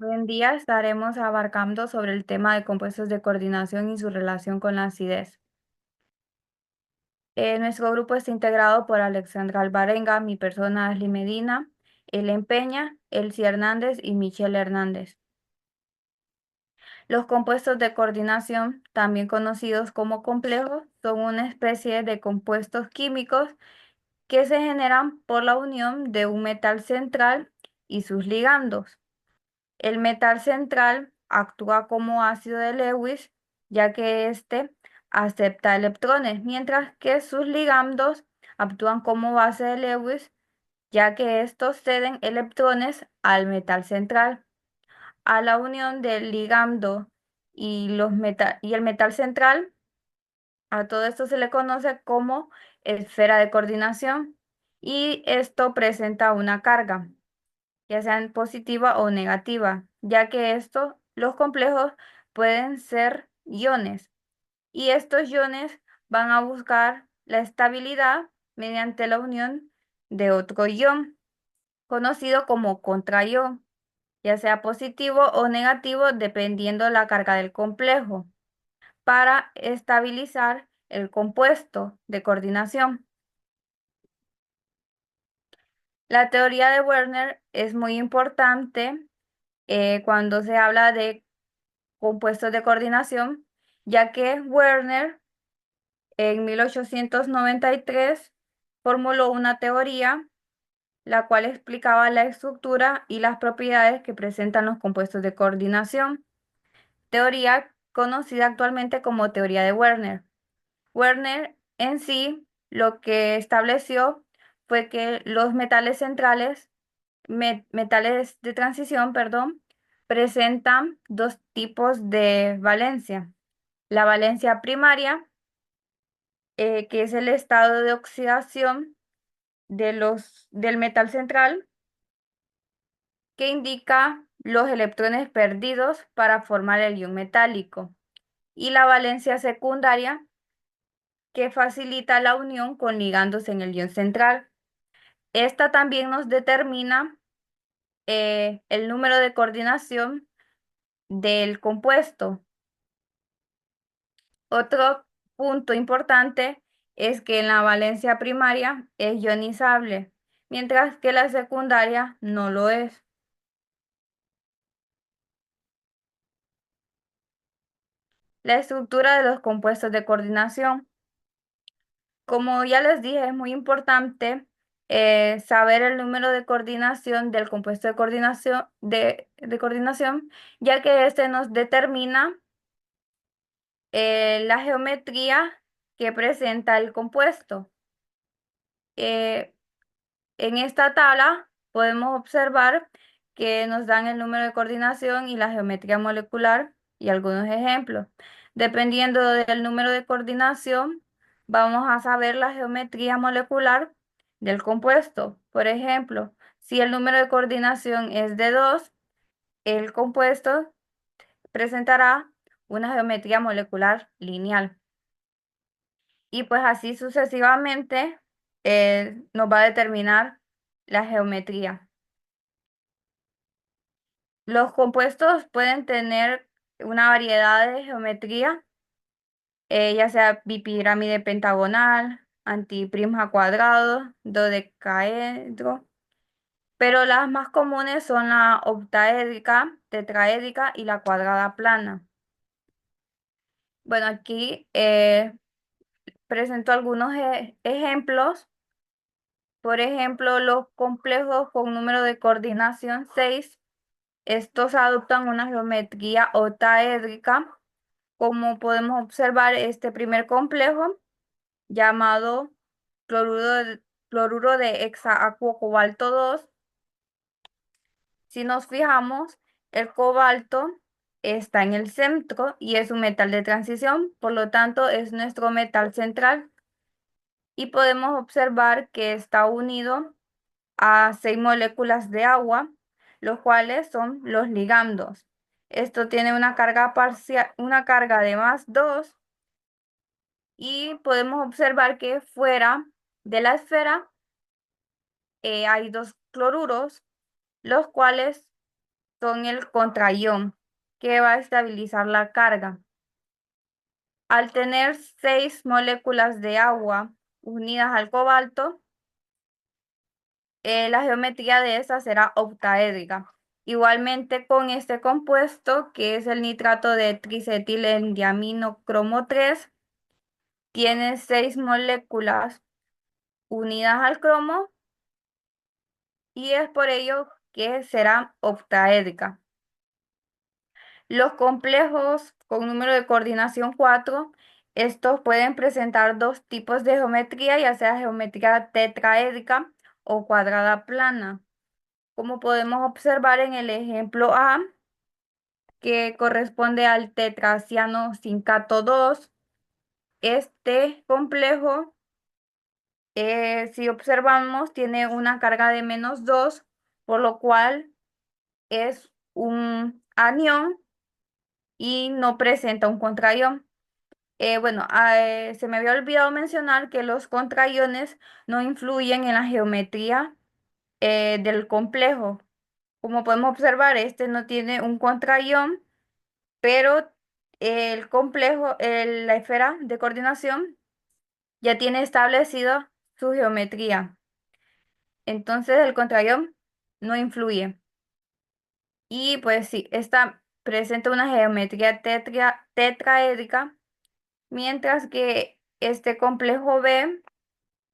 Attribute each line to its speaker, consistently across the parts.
Speaker 1: Hoy en día estaremos abarcando sobre el tema de compuestos de coordinación y su relación con la acidez. Nuestro grupo está integrado por Alexandra Alvarenga, mi persona Ashley Medina, Ellen Peña, Elsie Hernández y Michelle Hernández. Los compuestos de coordinación, también conocidos como complejos, son una especie de compuestos químicos que se generan por la unión de un metal central y sus ligandos. El metal central actúa como ácido de Lewis, ya que éste acepta electrones, mientras que sus ligandos actúan como base de Lewis, ya que estos ceden electrones al metal central. A la unión del ligando y el metal central, a todo esto se le conoce como esfera de coordinación y esto presenta una carga, ya sean positiva o negativa, ya que los complejos pueden ser iones y estos iones van a buscar la estabilidad mediante la unión de otro ion, conocido como contraión, ya sea positivo o negativo dependiendo la carga del complejo, para estabilizar el compuesto de coordinación. La teoría de Werner es muy importante cuando se habla de compuestos de coordinación, ya que Werner en 1893 formuló una teoría la cual explicaba la estructura y las propiedades que presentan los compuestos de coordinación, teoría conocida actualmente como teoría de Werner. Werner en sí lo que estableció fue que los metales centrales, metales de transición, perdón, presentan dos tipos de valencia. La valencia primaria, que es el estado de oxidación del metal central, que indica los electrones perdidos para formar el ion metálico. Y la valencia secundaria, que facilita la unión con ligandos en el ion central. Esta también nos determina el número de coordinación del compuesto. Otro punto importante es que en la valencia primaria es ionizable, mientras que la secundaria no lo es. La estructura de los compuestos de coordinación. Como ya les dije, es muy importante saber el número de coordinación del compuesto de coordinación, ya que este nos determina la geometría que presenta el compuesto. Eh, En esta tabla podemos observar que nos dan el número de coordinación y la geometría molecular y algunos ejemplos. Dependiendo del número de coordinación, vamos a saber la geometría molecular del compuesto. Por ejemplo, si el número de coordinación es de 2, el compuesto presentará una geometría molecular lineal. Y pues así sucesivamente nos va a determinar la geometría. Los compuestos pueden tener una variedad de geometría, ya sea bipirámide pentagonal, antiprisma cuadrado, dodecaedro, pero las más comunes son la octaédrica, tetraédrica y la cuadrada plana. Bueno, aquí presento algunos ejemplos. Por ejemplo, los complejos con número de coordinación 6. Estos adoptan una geometría octaédrica, como podemos observar este primer complejo llamado cloruro de hexaacuo cobalto 2. Si nos fijamos, el cobalto está en el centro y es un metal de transición, por lo tanto es nuestro metal central y podemos observar que está unido a 6 moléculas de agua, los cuales son los ligandos. Esto tiene una carga parcial, una carga de +2 y podemos observar que fuera de la esfera hay dos cloruros, los cuales son el contraión, que va a estabilizar la carga. Al tener 6 moléculas de agua unidas al cobalto, la geometría de esta será octaédrica. Igualmente con este compuesto, que es el nitrato de tricetilendiamino cromo 3, tiene 6 moléculas unidas al cromo y es por ello que será octaédrica. Los complejos con número de coordinación 4, estos pueden presentar dos tipos de geometría, ya sea geometría tetraédrica o cuadrada plana. Como podemos observar en el ejemplo A, que corresponde al tetraciano cincato 2, este complejo, si observamos, tiene una carga de -2, por lo cual es un anión y no presenta un contraión. Bueno, se me había olvidado mencionar que los contraiones no influyen en la geometría del complejo. Como podemos observar, este no tiene un contraión, pero el complejo, la esfera de coordinación, ya tiene establecido su geometría. Entonces el contraión no influye. Y pues sí, esta presenta una geometría tetraédrica, mientras que este complejo B,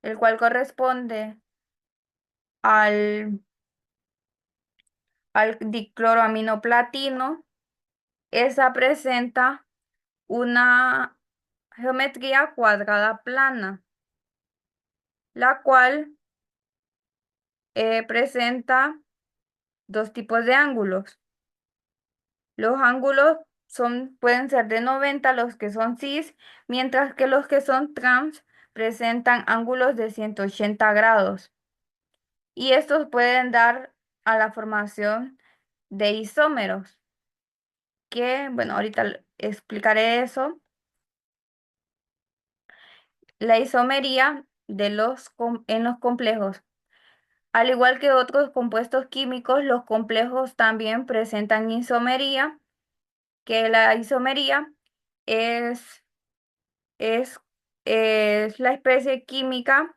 Speaker 1: el cual corresponde al, al dicloroaminoplatino, esa presenta una geometría cuadrada plana, la cual presenta dos tipos de ángulos. Los ángulos pueden ser de 90 los que son cis, mientras que los que son trans presentan ángulos de 180 grados. Y estos pueden dar a la formación de isómeros, que, bueno, ahorita explicaré eso. La isomería en los complejos. Al igual que otros compuestos químicos, los complejos también presentan isomería, que la isomería es, es, es la especie química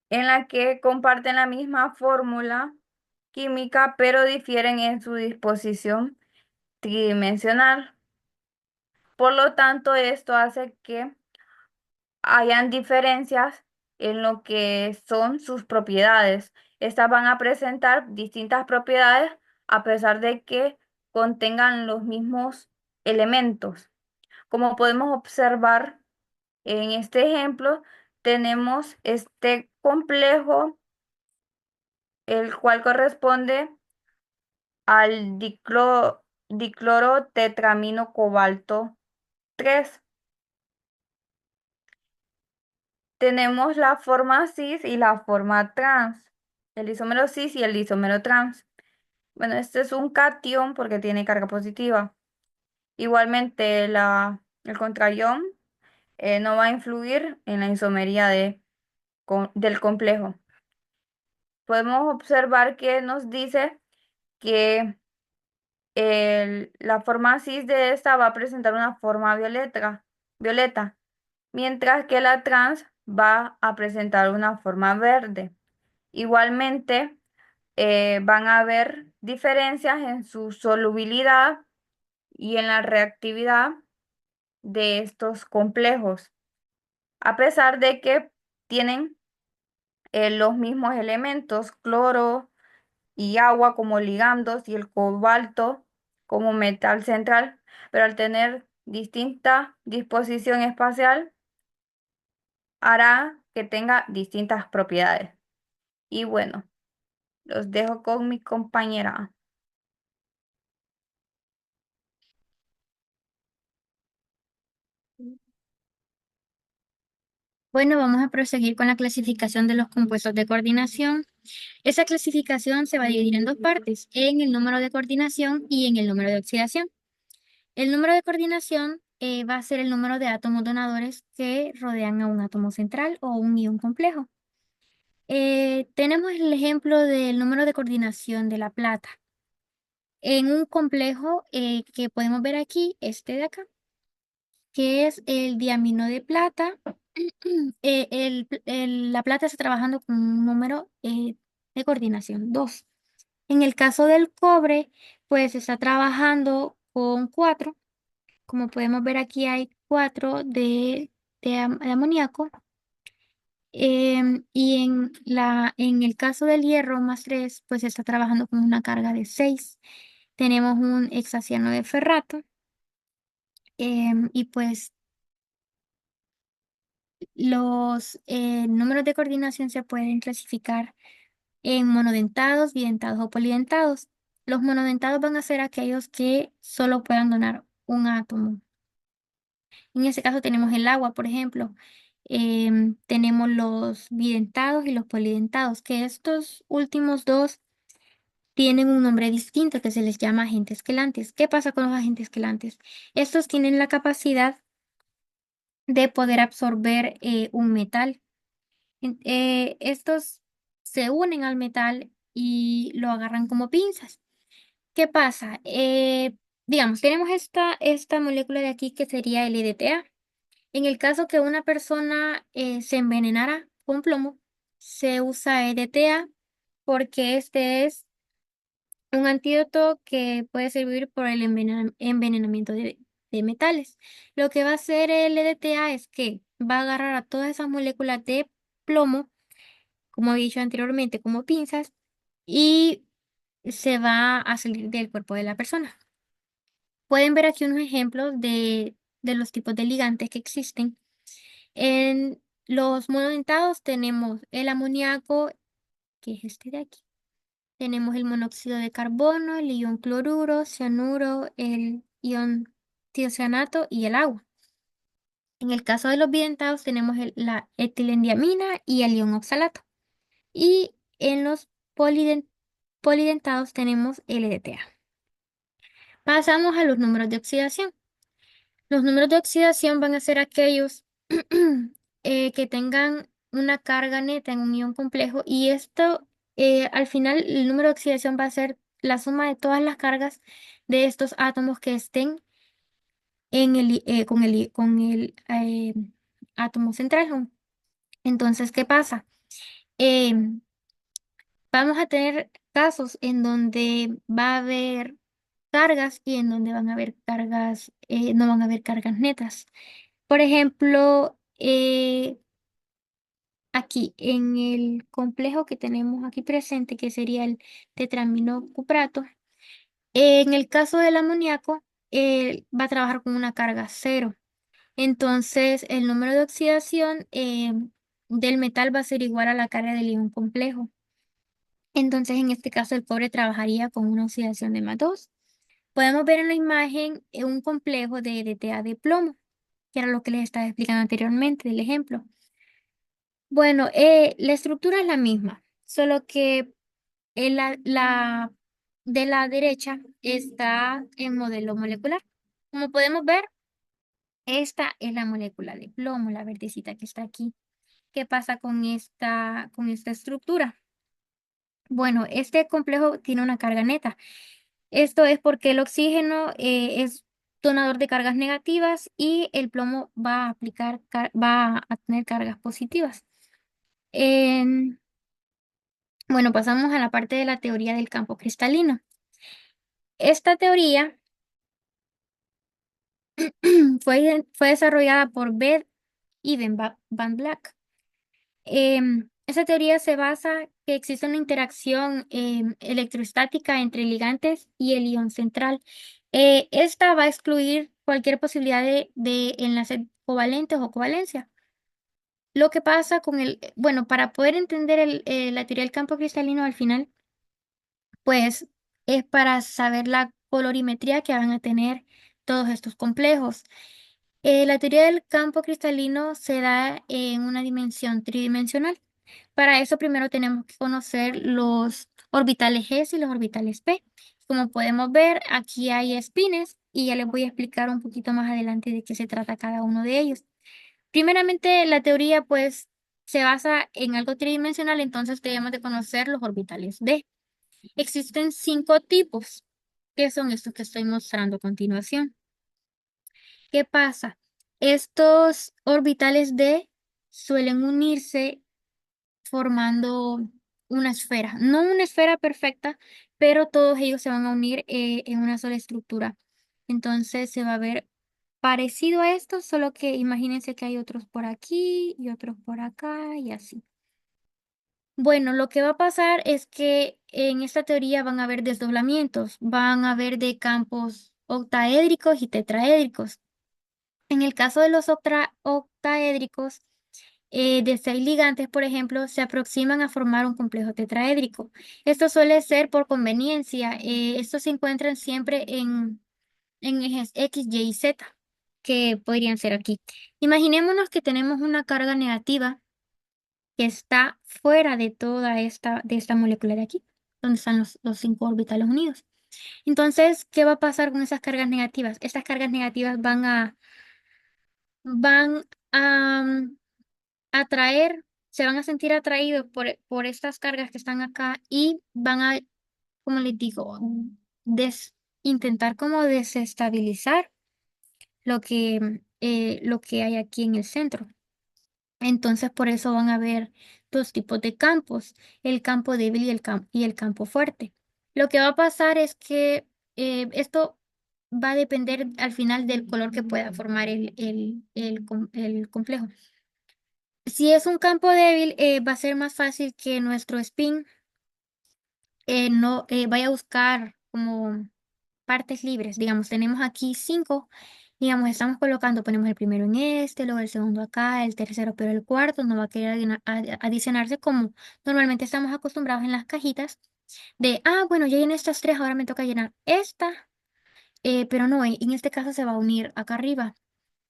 Speaker 1: en la que comparten la misma fórmula química, pero difieren en su disposición tridimensional. Por lo tanto, esto hace que hayan diferencias en lo que son sus propiedades. Estas van a presentar distintas propiedades a pesar de que contengan los mismos elementos. Como podemos observar en este ejemplo, tenemos este complejo, el cual corresponde al dicloro tetramino cobalto 3. Tenemos la forma cis y la forma trans, el isómero cis y el isómero trans. Bueno, este es un cation porque tiene carga positiva. Igualmente, el contraión no va a influir en la isomería del complejo. Podemos observar que nos dice que la forma cis de esta va a presentar una forma violeta, mientras que la trans va a presentar una forma verde. Igualmente, van a haber diferencias en su solubilidad y en la reactividad de estos complejos, a pesar de que tienen los mismos elementos, cloro y agua como ligandos y el cobalto como metal central, pero al tener distinta disposición espacial, hará que tenga distintas propiedades. Y bueno, los dejo con mi compañera.
Speaker 2: Bueno, vamos a proseguir con la clasificación de los compuestos de coordinación. Esa clasificación se va a dividir en dos partes, en el número de coordinación y en el número de oxidación. El número de coordinación va a ser el número de átomos donadores que rodean a un átomo central o un ion complejo. Tenemos el ejemplo del número de coordinación de la plata. En un complejo que podemos ver aquí, este de acá, que es el diamino de plata. La plata está trabajando con un número de coordinación 2. En el caso del cobre, pues está trabajando con 4. Como podemos ver aquí hay 4 de amoníaco. Y en el caso del hierro más 3 pues está trabajando con una carga de 6. Tenemos un hexaciano de ferrato. Y pues los números de coordinación se pueden clasificar en monodentados, bidentados o polidentados. Los monodentados van a ser aquellos que solo puedan donar un átomo. En este caso tenemos el agua, por ejemplo. Tenemos los bidentados y los polidentados, que estos últimos dos tienen un nombre distinto que se les llama agentes quelantes. ¿Qué pasa con los agentes quelantes? Estos tienen la capacidad de poder absorber un metal. Estos se unen al metal y lo agarran como pinzas. ¿Qué pasa? Digamos, tenemos esta molécula de aquí que sería el EDTA. En el caso que una persona se envenenara con plomo, se usa EDTA porque este es un antídoto que puede servir por el envenenamiento de metales. Lo que va a hacer el EDTA es que va a agarrar a todas esas moléculas de plomo, como he dicho anteriormente, como pinzas, y se va a salir del cuerpo de la persona. Pueden ver aquí unos ejemplos de los tipos de ligantes que existen. En los monodentados tenemos el amoníaco, que es este de aquí. Tenemos el monóxido de carbono, el ion cloruro, cianuro, el ion tiocianato y el agua. En el caso de los bidentados tenemos la etilendiamina y el ion oxalato. Y en los polidentados tenemos el EDTA. Pasamos a los números de oxidación. Los números de oxidación van a ser aquellos que tengan una carga neta en un ion complejo y esto, al final, el número de oxidación va a ser la suma de todas las cargas de estos átomos que estén con el átomo central. Entonces, ¿qué pasa? Em, Vamos a tener casos en donde va a haber cargas y en donde van a haber cargas, no van a haber cargas netas. Por ejemplo, aquí en el complejo que tenemos aquí presente, que sería el tetraminocuprato, en el caso del amoníaco, va a trabajar con una carga 0. Entonces, el número de oxidación del metal va a ser igual a la carga del ion complejo. Entonces, en este caso, el cobre trabajaría con una oxidación de más 2. Podemos ver en la imagen un complejo de DTA de plomo, que era lo que les estaba explicando anteriormente del ejemplo. Bueno, la estructura es la misma, solo que de la derecha está en modelo molecular. Como podemos ver, esta es la molécula de plomo, la verdecita que está aquí. ¿Qué pasa con esta estructura? Bueno, este complejo tiene una carga neta. Esto es porque el oxígeno es donador de cargas negativas y el plomo va a tener cargas positivas. En- bueno, pasamos a la parte de la teoría del campo cristalino. Esta teoría fue desarrollada por Beth y Van Black. Esa teoría se basa que existe una interacción electrostática entre ligantes y el ion central. Esta va a excluir cualquier posibilidad de enlaces covalentes o covalencia. Lo que pasa bueno, para poder entender la teoría del campo cristalino al final, pues es para saber la colorimetría que van a tener todos estos complejos. La teoría del campo cristalino se da en una dimensión tridimensional. Para eso primero tenemos que conocer los orbitales S y los orbitales P. Como podemos ver, aquí hay espines y ya les voy a explicar un poquito más adelante de qué se trata cada uno de ellos. Primeramente, la teoría, pues, se basa en algo tridimensional, entonces debemos de conocer los orbitales D. Existen 5 tipos, que son estos que estoy mostrando a continuación. ¿Qué pasa? Estos orbitales D suelen unirse formando una esfera. No una esfera perfecta, pero todos ellos se van a unir en una sola estructura. Entonces se va a ver parecido a esto, solo que imagínense que hay otros por aquí y otros por acá y así. Bueno, lo que va a pasar es que en esta teoría van a haber desdoblamientos, van a haber de campos octaédricos y tetraédricos. En el caso de los octaédricos, de 6 ligantes, por ejemplo, se aproximan a formar un complejo tetraédrico. Esto suele ser por conveniencia. Estos se encuentran siempre en ejes X, Y y Z, que podrían ser aquí. Imaginémonos que tenemos una carga negativa que está fuera de esta molécula de aquí, donde están los 5 orbitales unidos. Entonces, ¿qué va a pasar con esas cargas negativas? Estas cargas negativas van a atraer, se van a sentir atraídos por estas cargas que están acá y van a, como les digo, intentar como desestabilizar lo que hay aquí en el centro. Entonces, por eso van a haber 2 tipos de campos, el campo débil y el campo fuerte. Lo que va a pasar es que esto va a depender al final del color que pueda formar el complejo. Si es un campo débil, va a ser más fácil que nuestro spin no vaya a buscar como partes libres. Digamos, tenemos aquí 5, digamos, estamos colocando, ponemos el primero en este, luego el segundo acá, el tercero, pero el cuarto no va a querer adicionarse como normalmente estamos acostumbrados en las cajitas de, bueno, ya llené estas 3, ahora me toca llenar esta, pero no, en este caso se va a unir acá arriba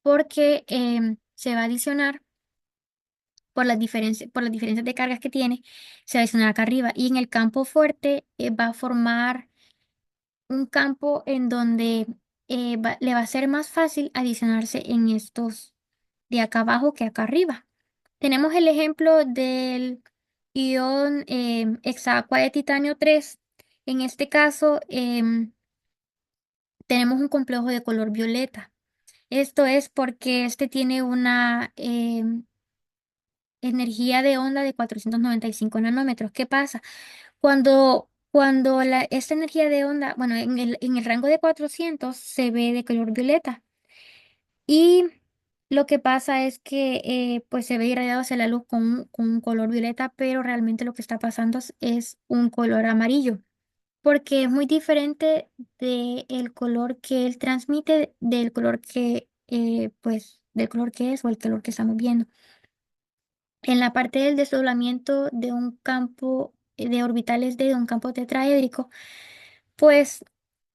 Speaker 2: porque se va a adicionar por las diferencias de cargas que tiene, se va a adicionar acá arriba. Y en el campo fuerte va a formar un campo en donde le va a ser más fácil adicionarse en estos de acá abajo que acá arriba. Tenemos el ejemplo del ion hexaaqua de titanio 3. En este caso, tenemos un complejo de color violeta. Esto es porque este tiene una energía de onda de 495 nanómetros. ¿Qué pasa? Cuando esta energía de onda, bueno, en el rango de 400 se ve de color violeta. Y lo que pasa es que pues se ve irradiado hacia la luz con un color violeta, pero realmente lo que está pasando es un color amarillo, porque es muy diferente del color que él transmite, del color pues, del color que es o el color que estamos viendo. En la parte del desdoblamiento de un campo de orbitales de un campo tetraédrico, pues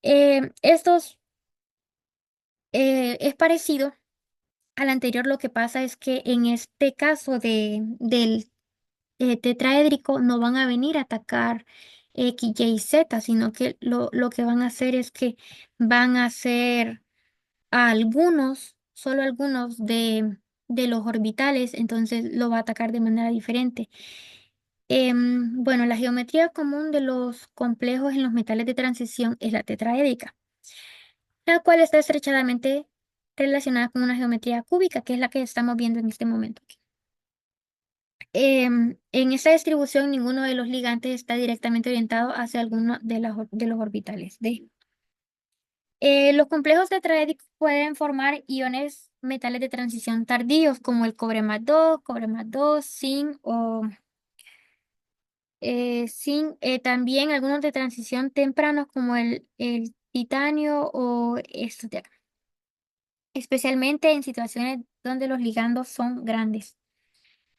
Speaker 2: estos es parecido al anterior. Lo que pasa es que en este caso del tetraédrico no van a venir a atacar X, Y, Z, sino que lo que van a hacer es que van a hacer a algunos, solo algunos de los orbitales, entonces lo va a atacar de manera diferente. Bueno, la geometría común de los complejos en los metales de transición es la tetraédrica, la cual está estrechamente relacionada con una geometría cúbica, que es la que estamos viendo en este momento. En esta distribución, ninguno de los ligantes está directamente orientado hacia alguno de los orbitales D. Los complejos tetraédricos pueden formar iones metales de transición tardíos, como el cobre más 2, zinc o zinc. También algunos de transición tempranos, como el titanio o estos de acá, especialmente en situaciones donde los ligandos son grandes.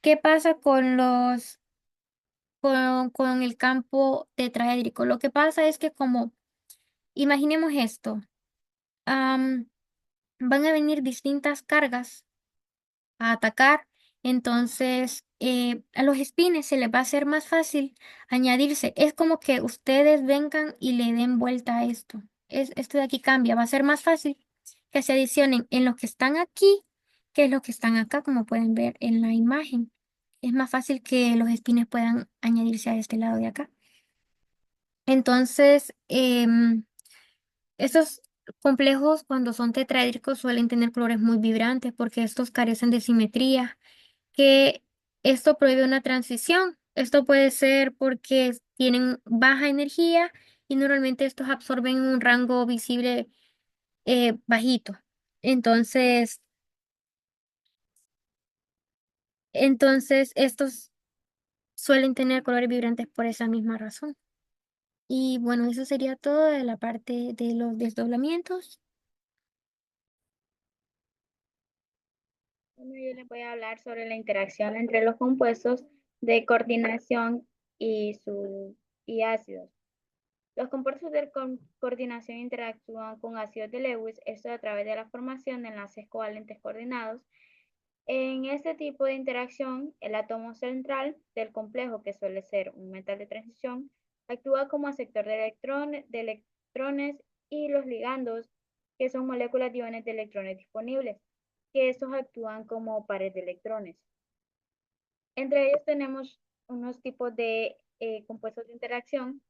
Speaker 2: ¿Qué pasa con el campo tetraédrico? Lo que pasa es que como, imaginemos esto, am, van a venir distintas cargas a atacar, entonces a los espines se les va a hacer más fácil añadirse. Es como que ustedes vengan y le den vuelta a esto. Esto de aquí cambia, va a ser más fácil que se adicionen en los que están aquí que los que están acá, como pueden ver en la imagen. es más fácil que los espines puedan añadirse a este lado de acá. Entonces, estos complejos cuando son tetraédricos suelen tener colores muy vibrantes porque estos carecen de simetría, que esto prohíbe una transición. Esto puede ser porque tienen baja energía y normalmente estos absorben un rango visible bajito. Entonces, estos suelen tener colores vibrantes por esa misma razón. Y bueno, eso sería todo de la parte de los desdoblamientos.
Speaker 3: Bueno, yo les voy a hablar sobre la interacción entre los compuestos de coordinación y ácidos. Los compuestos de coordinación interactúan con ácidos de Lewis, esto a través de la formación de enlaces covalentes coordinados. En este tipo de interacción, el átomo central del complejo, que suele ser un metal de transición, actúa como aceptor de electrones y los ligandos, que son moléculas de iones de electrones disponibles, que estos actúan como pares de electrones. Entre ellos tenemos unos tipos de compuestos de interacción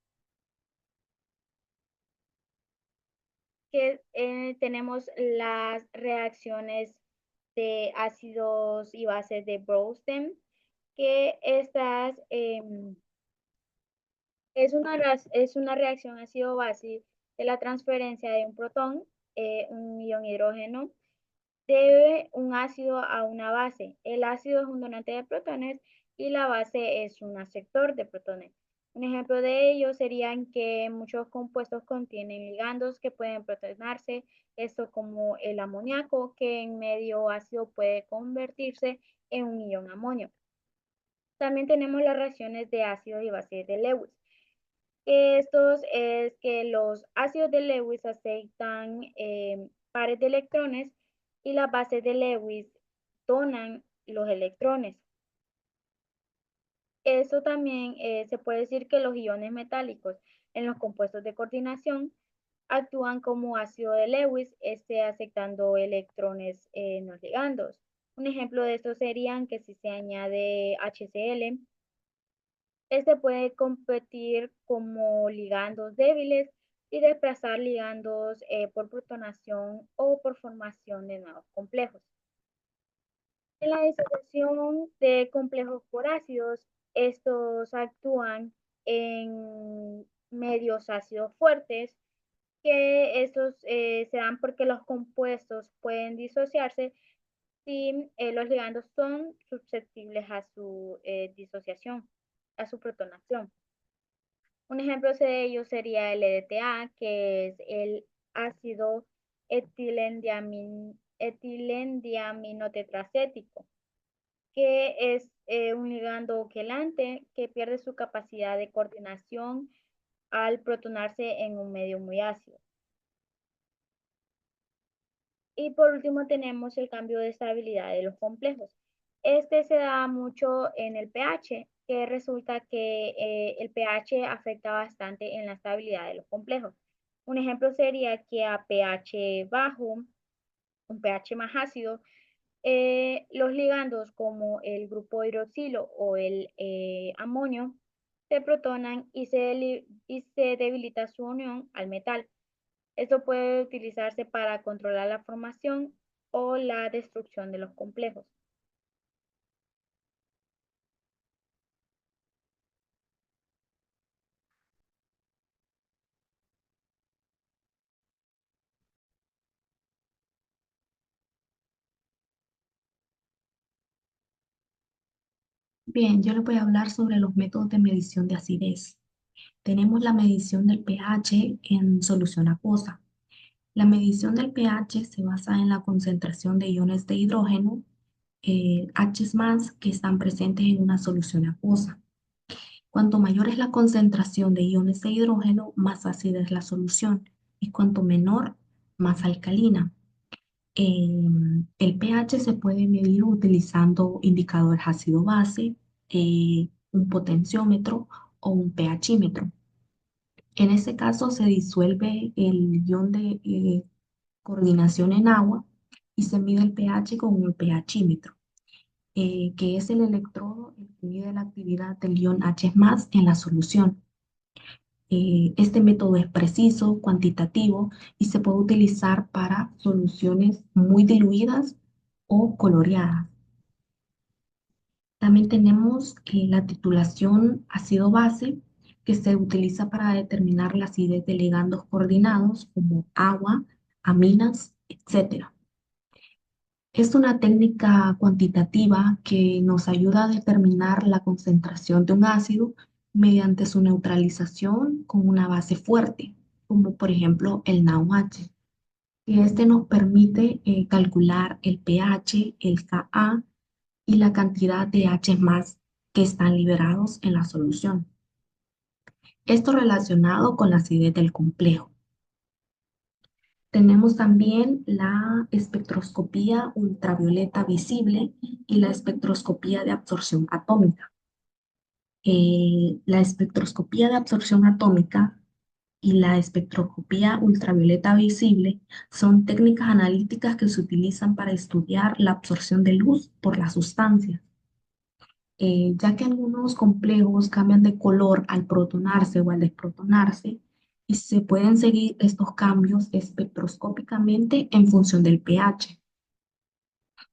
Speaker 3: que tenemos las reacciones de ácidos y bases de Bronsted, que estas es una reacción ácido-base de la transferencia de un protón, un ion hidrógeno, de un ácido a una base. El ácido es un donante de protones y la base es un aceptor de protones. Un ejemplo de ello serían que muchos compuestos contienen ligandos que pueden protonarse, esto como el amoníaco, que en medio ácido puede convertirse en un ion amonio. También tenemos las reacciones de ácidos y bases de Lewis. Estos es que los ácidos de Lewis aceptan pares de electrones y las bases de Lewis donan los electrones. Eso también se puede decir que los iones metálicos en los compuestos de coordinación actúan como ácido de Lewis, aceptando electrones en los ligandos. Un ejemplo de esto serían que si se añade HCl, este puede competir como ligandos débiles y desplazar ligandos por protonación o por formación de nuevos complejos. En la disociación de complejos por ácidos, estos actúan en medios ácidos fuertes, que estos se dan porque los compuestos pueden disociarse si los ligandos son susceptibles a su disociación, a su protonación. Un ejemplo de ello sería el EDTA, que es el ácido etilendiaminotetracético, que es un ligando quelante que pierde su capacidad de coordinación al protonarse en un medio muy ácido. Y por último tenemos el cambio de estabilidad de los complejos. Este se da mucho en el pH, que resulta que el pH afecta bastante en la estabilidad de los complejos. Un ejemplo sería que a pH bajo, un pH más ácido, los ligandos como el grupo hidroxilo o el amonio se protonan y se debilita su unión al metal. Esto puede utilizarse para controlar la formación o la destrucción de los complejos.
Speaker 4: Bien, yo les voy a hablar sobre los métodos de medición de acidez. Tenemos la medición del pH en solución acuosa. La medición del pH se basa en la concentración de iones de hidrógeno, H más, que están presentes en una solución acuosa. Cuanto mayor es la concentración de iones de hidrógeno, más ácida es la solución, y cuanto menor, más alcalina. El pH se puede medir utilizando indicadores ácido-base, un potenciómetro o un pHímetro. En este caso se disuelve el ion de coordinación en agua y se mide el pH con un pHímetro. que es el electrodo el que mide la actividad del ion H+ en la solución. Este método es preciso, cuantitativo y se puede utilizar para soluciones muy diluidas o coloreadas. También tenemos la titulación ácido-base, que se utiliza para determinar la acidez de ligandos coordinados como agua, aminas, etc. Es una técnica cuantitativa que nos ayuda a determinar la concentración de un ácido mediante su neutralización con una base fuerte, como por ejemplo el NaOH. Y este nos permite calcular el pH, el Ka y la cantidad de H+ que están liberados en la solución. Esto relacionado con la acidez del complejo. Tenemos también la espectroscopía ultravioleta visible y la espectroscopía de absorción atómica. La espectroscopía de absorción atómica y la espectroscopía ultravioleta visible son técnicas analíticas que se utilizan para estudiar la absorción de luz por las sustancias. Ya que algunos complejos cambian de color al protonarse o al desprotonarse, y se pueden seguir estos cambios espectroscópicamente en función del pH,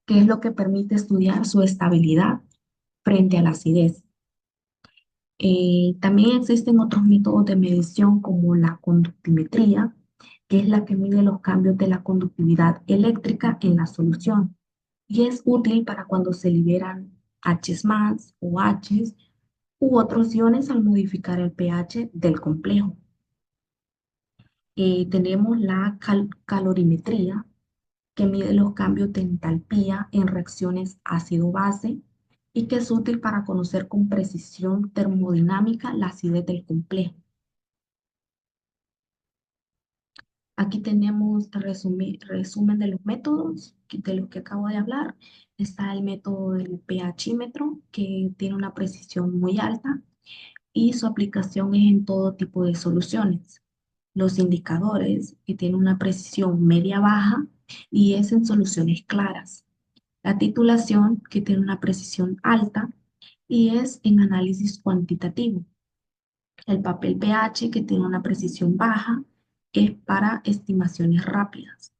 Speaker 4: que es lo que permite estudiar su estabilidad frente a la acidez. También existen otros métodos de medición como la conductimetría, que es la que mide los cambios de la conductividad eléctrica en la solución y es útil para cuando se liberan H+ o H u otros iones al modificar el pH del complejo. Tenemos la calorimetría, que mide los cambios de entalpía en reacciones ácido-base y que es útil para conocer con precisión termodinámica la acidez del complejo. Aquí tenemos el resumen de los métodos de los que acabo de hablar. Está el método del pHímetro, que tiene una precisión muy alta y su aplicación es en todo tipo de soluciones. Los indicadores, que tienen una precisión media-baja y es en soluciones claras. La titulación, que tiene una precisión alta y es en análisis cuantitativo. El papel pH, que tiene una precisión baja, es para estimaciones rápidas.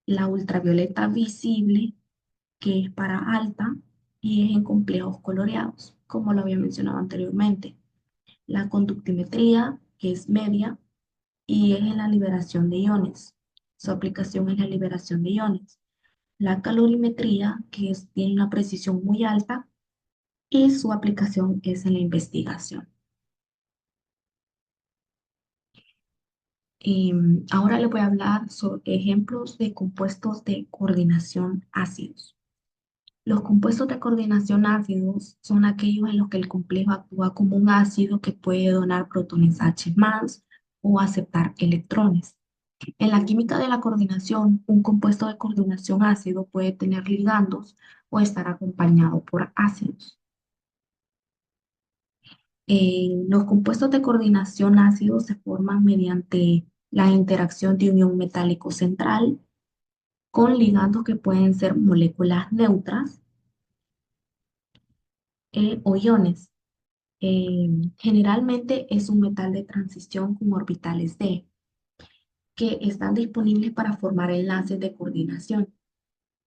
Speaker 4: La ultravioleta visible, que es para alta y es en complejos coloreados, como lo había mencionado anteriormente. La conductimetría, que es media, y es en la liberación de iones. Su aplicación es la liberación de iones. La calorimetría, que tiene una precisión muy alta, y su aplicación es en la investigación. Ahora le voy a hablar sobre ejemplos de compuestos de coordinación ácidos. Los compuestos de coordinación ácidos son aquellos en los que el complejo actúa como un ácido que puede donar protones H+ o aceptar electrones. En la química de la coordinación, un compuesto de coordinación ácido puede tener ligandos o estar acompañado por ácidos. Los compuestos de coordinación ácidos se forman mediante la interacción de un ion metálico central con ligandos que pueden ser moléculas neutras o iones. Generalmente es un metal de transición con orbitales D que están disponibles para formar enlaces de coordinación,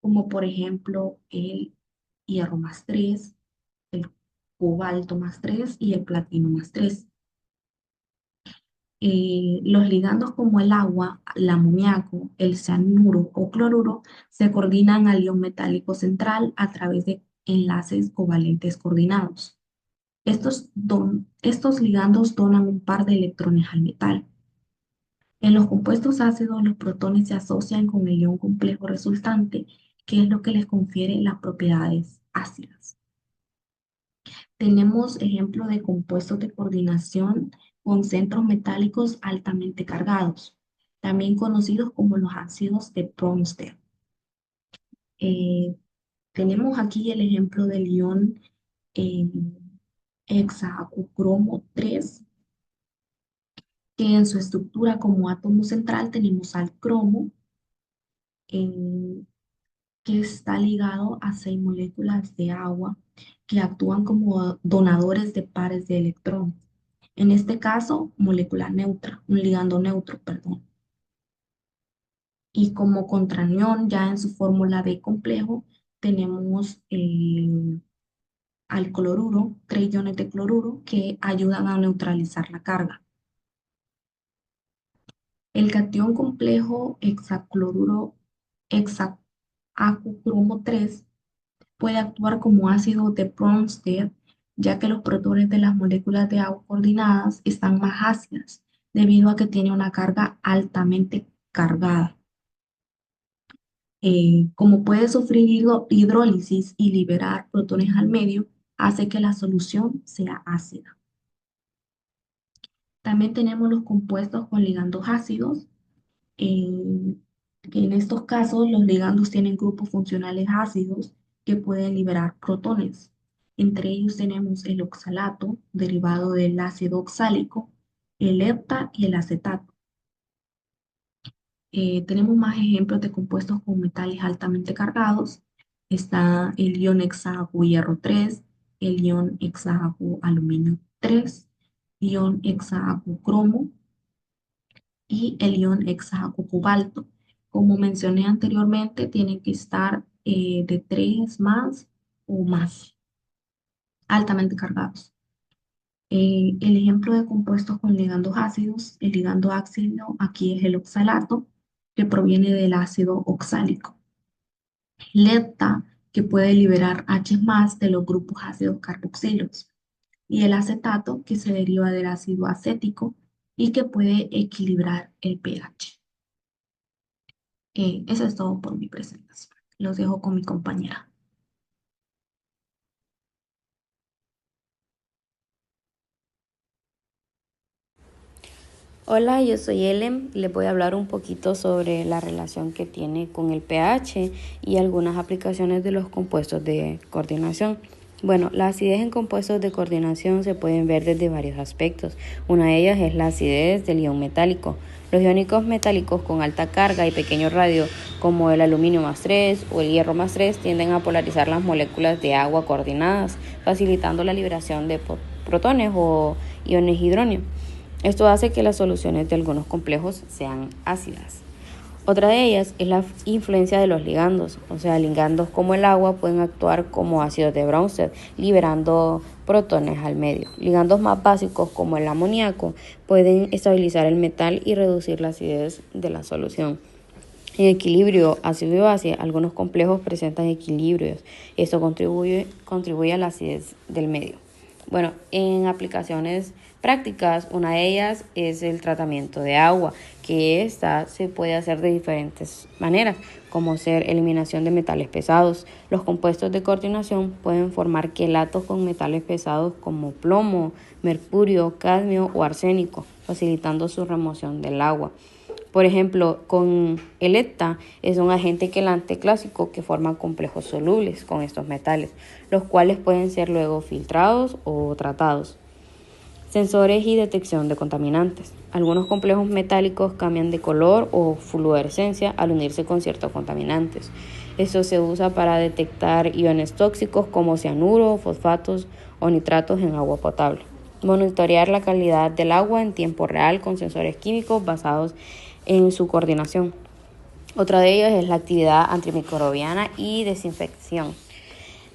Speaker 4: como por ejemplo el hierro+3, el cobalto+3 y el platino+3. Los ligandos como el agua, el amoníaco, el cianuro o cloruro se coordinan al ion metálico central a través de enlaces covalentes coordinados. Estos ligandos donan un par de electrones al metal. En los compuestos ácidos, los protones se asocian con el ion complejo resultante, que es lo que les confiere las propiedades ácidas. Tenemos ejemplos de compuestos de coordinación con centros metálicos altamente cargados, también conocidos como los ácidos de Bronsted. Eh, Tenemos aquí el ejemplo del ion eh, hexacromo 3, que en su estructura como átomo central tenemos al cromo, que está ligado a 6 moléculas de agua que actúan como donadores de pares de electrones. En este caso, molécula neutra, un ligando neutro, perdón. Y como contranión, ya en su fórmula de complejo, tenemos al cloruro, 3 iones de cloruro que ayudan a neutralizar la carga. El cation complejo hexacloruro hexaacucromo 3 puede actuar como ácido de Bronsted, ya que los protones de las moléculas de agua coordinadas están más ácidas, debido a que tiene una carga altamente cargada. Como puede sufrir hidrólisis y liberar protones al medio, hace que la solución sea ácida. También tenemos los compuestos con ligandos ácidos. En, en estos casos, los ligandos tienen grupos funcionales ácidos que pueden liberar protones. Entre ellos tenemos el oxalato, derivado del ácido oxálico, el hepta y el acetato. Tenemos más ejemplos de compuestos con metales altamente cargados. Está el ion hexágono hierro 3, el ion hexágono aluminio 3, ion hexágono cromo y el ion hexágono cobalto. Como mencioné anteriormente, tienen que estar de 3 más o más, altamente cargados. El ejemplo de compuestos con ligandos ácidos, el ligando ácido aquí es el oxalato, que proviene del ácido oxálico. Lepta, que puede liberar H más de los grupos ácidos carboxilos. Y el acetato, que se deriva del ácido acético y que puede equilibrar el pH. Eso es todo por mi presentación. Los dejo con mi compañera.
Speaker 5: Hola, yo soy Ellen. Les voy a hablar un poquito sobre la relación que tiene con el pH y algunas aplicaciones de los compuestos de coordinación. Bueno, la acidez en compuestos de coordinación se pueden ver desde varios aspectos. Una de ellas es la acidez del ion metálico. Los iónicos metálicos con alta carga y pequeño radio, como el aluminio más 3 o el hierro más 3, tienden a polarizar las moléculas de agua coordinadas, facilitando la liberación de protones o iones hidróneo. Esto hace que las soluciones de algunos complejos sean ácidas. Otra de ellas es la influencia de los ligandos, o sea, ligandos como el agua pueden actuar como ácidos de Bronsted, liberando protones al medio. Ligandos más básicos como el amoníaco pueden estabilizar el metal y reducir la acidez de la solución. En equilibrio ácido y base, algunos complejos presentan equilibrios. Esto contribuye a la acidez del medio. Bueno, en aplicaciones prácticas, una de ellas es el tratamiento de agua, que esta se puede hacer de diferentes maneras, como ser eliminación de metales pesados. Los compuestos de coordinación pueden formar quelatos con metales pesados como plomo, mercurio, cadmio o arsénico, facilitando su remoción del agua. Por ejemplo, con el hepta es un agente quelante clásico que forma complejos solubles con estos metales, los cuales pueden ser luego filtrados o tratados. Sensores y detección de contaminantes. Algunos complejos metálicos cambian de color o fluorescencia al unirse con ciertos contaminantes. Esto se usa para detectar iones tóxicos como cianuro, fosfatos o nitratos en agua potable. Monitorear la calidad del agua en tiempo real con sensores químicos basados en su coordinación. Otra de ellas es la actividad antimicrobiana y desinfección.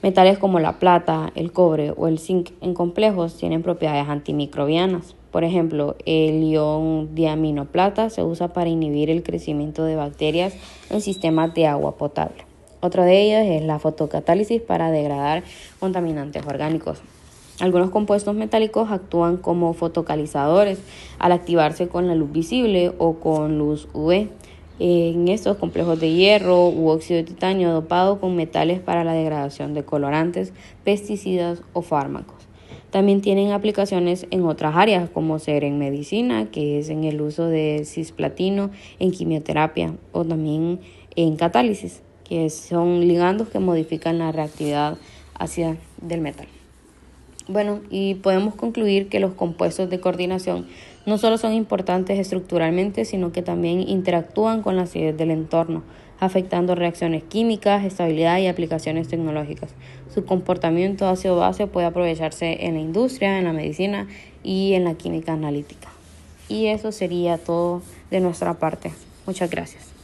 Speaker 5: Metales como la plata, el cobre o el zinc en complejos tienen propiedades antimicrobianas. Por ejemplo, el ion diaminoplata se usa para inhibir el crecimiento de bacterias en sistemas de agua potable. Otra de ellas es la fotocatálisis para degradar contaminantes orgánicos. Algunos compuestos metálicos actúan como fotocalizadores al activarse con la luz visible o con luz UV. En estos complejos de hierro u óxido de titanio dopado con metales para la degradación de colorantes, pesticidas o fármacos. También tienen aplicaciones en otras áreas, como ser en medicina, que es en el uso de cisplatino, en quimioterapia o también en catálisis, que son ligandos que modifican la reactividad ácida del metal. Bueno, y podemos concluir que los compuestos de coordinación no solo son importantes estructuralmente, sino que también interactúan con la acidez del entorno, afectando reacciones químicas, estabilidad y aplicaciones tecnológicas. Su comportamiento ácido-base puede aprovecharse en la industria, en la medicina y en la química analítica. Y eso sería todo de nuestra parte. Muchas gracias.